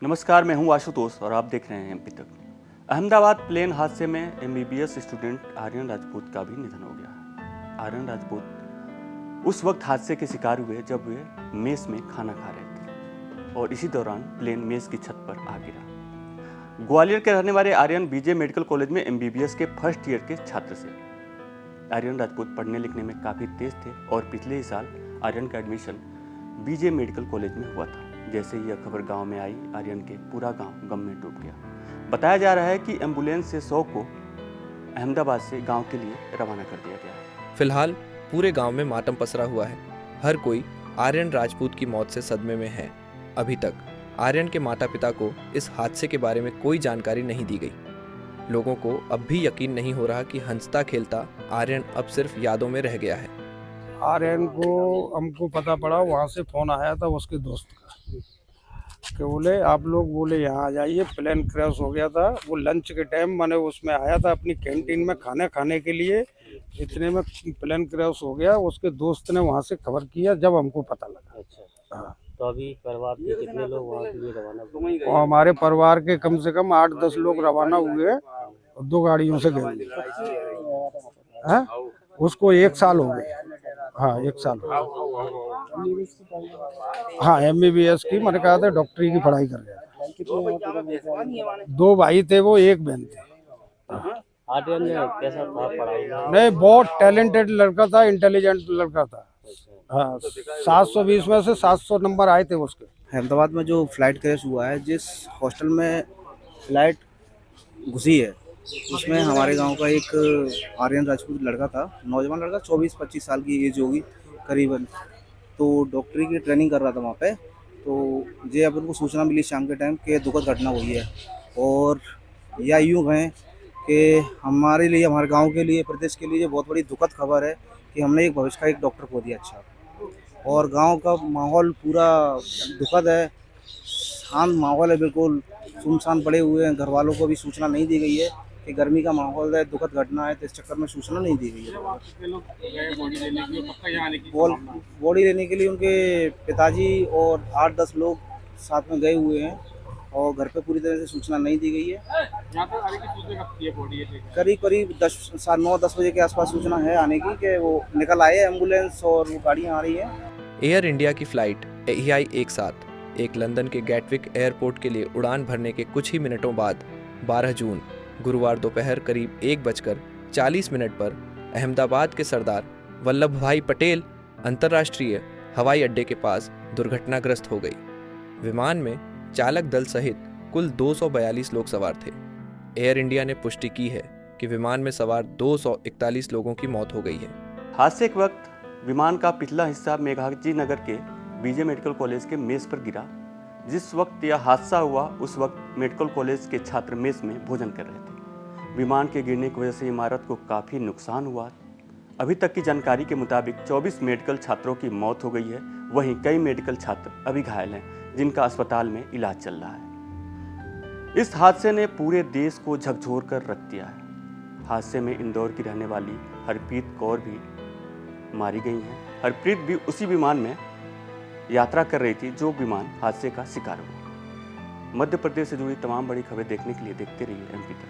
नमस्कार, मैं हूं आशुतोष और आप देख रहे हैं एमपी तक। अहमदाबाद प्लेन हादसे में एमबीबीएस स्टूडेंट आर्यन राजपूत का भी निधन हो गया। आर्यन राजपूत उस वक्त हादसे के शिकार हुए जब वे मेस में खाना खा रहे थे और इसी दौरान प्लेन मेस की छत पर आ गिरा। ग्वालियर के रहने वाले आर्यन बीजे मेडिकल कॉलेज में एमबीबीएस के फर्स्ट ईयर के छात्र थे। आर्यन राजपूत पढ़ने लिखने में काफ़ी तेज थे और पिछले ही साल आर्यन का एडमिशन बीजे मेडिकल कॉलेज में हुआ था। जैसे ही यह खबर गांव में आई, आर्यन के पूरा गांव गम में डूब गया। बताया जा रहा है कि एम्बुलेंस से 100 को अहमदाबाद से गांव के लिए रवाना कर दिया गया है। फिलहाल पूरे गांव में मातम पसरा हुआ है। हर कोई आर्यन राजपूत की मौत से सदमे में है। अभी तक आर्यन के माता पिता को इस हादसे के बारे में कोई जानकारी नहीं दी गई। लोगों को अब भी यकीन नहीं हो रहा कि हंसता खेलता आर्यन अब सिर्फ यादों में रह गया है। आर्यन को हमको पता पड़ा, वहाँ से फ़ोन आया था उसके दोस्त का कि बोले आप लोग बोले यहाँ आ जाइए, प्लेन क्रैश हो गया था। वो लंच के टाइम मैंने उसमें आया था अपनी कैंटीन में खाना खाने के लिए, इतने में प्लेन क्रैश हो गया। उसके दोस्त ने वहाँ से खबर किया जब हमको पता लगा। अच्छा, हाँ, तो अभी परिवार के कितने लोग वहाँ के लिए रवाना हुए? और हमारे परिवार के कम से कम 8-10 लोग रवाना हुए और 2 गाड़ियों से गए। हाँ, उसको 1 साल हो गए। हाँ, 1 साल हो गए। हाँ, एमबीबीएस की, मैंने कहा था डॉक्टरी की पढ़ाई कर रहा था। 2 भाई थे वो, 1 बहन थे। आर्यन कैसा था पढ़ाई में? नहीं, बहुत टैलेंटेड लड़का था, इंटेलिजेंट लड़का था। हाँ, 720 में से 700 नंबर आए थे उसके। अहमदाबाद में जो फ्लाइट क्रैश हुआ है, जिस हॉस्टल में फ्लाइट घुसी है, उसमें हमारे गांव का एक आर्यन राजपूत लड़का था, नौजवान लड़का, 24-25 साल की एज होगी करीबन। तो डॉक्टरी की ट्रेनिंग कर रहा था वहाँ पे। तो ये अब उनको सूचना मिली शाम के टाइम कि दुखद घटना हुई है। और या यूँ है कि हमारे लिए, हमारे गांव के लिए, प्रदेश के लिए बहुत बड़ी दुखद खबर है कि हमने एक भविष्य का एक डॉक्टर खो दिया। अच्छा, और गांव का माहौल पूरा दुखद है, शांत माहौल है, बिल्कुल सुनसान पड़े हुए हैं। घर वालों को भी सूचना नहीं दी गई है कि गर्मी का माहौल है, दुखद घटना है, तो इस चक्कर में सूचना नहीं दी गई है। बॉडी लेने के लिए उनके पिताजी और 8-10 लोग साथ में गए हुए हैं और घर पे पूरी तरह से सूचना नहीं दी गई है। करीब करीब 9-10 बजे के आसपास सूचना है आने की कि वो निकल आए एम्बुलेंस और वो गाड़ियाँ आ रही हैं। एयर इंडिया की फ्लाइट AEI 17 लंदन के गैटविक एयरपोर्ट के लिए उड़ान भरने के कुछ ही मिनटों बाद 12 जून गुरुवार दोपहर करीब 1:40 पर अहमदाबाद के सरदार वल्लभ भाई पटेल अंतर्राष्ट्रीय हवाई अड्डे के पास दुर्घटनाग्रस्त हो गई। विमान में चालक दल सहित कुल 242 लोग सवार थे। एयर इंडिया ने पुष्टि की है कि विमान में सवार 241 लोगों की मौत हो गई है। हादसे के वक्त विमान का पिछला हिस्सा मेघाजी नगर के बीजे मेडिकल कॉलेज के मेस पर गिरा। जिस वक्त यह हादसा हुआ उस वक्त मेडिकल कॉलेज के छात्र मेस में भोजन कर रहे थे। विमान के गिरने की वजह से इमारत को काफ़ी नुकसान हुआ। अभी तक की जानकारी के मुताबिक 24 मेडिकल छात्रों की मौत हो गई है। वहीं कई मेडिकल छात्र अभी घायल हैं, जिनका अस्पताल में इलाज चल रहा है। इस हादसे ने पूरे देश को झकझोर कर रख दिया है। हादसे में इंदौर की रहने वाली हरप्रीत कौर भी मारी गई हैं। हरप्रीत भी उसी विमान में यात्रा कर रही थी जो विमान हादसे का शिकार हुआ। मध्य प्रदेश से जुड़ी तमाम बड़ी खबरें देखने के लिए देखते रहिए एमपी तक।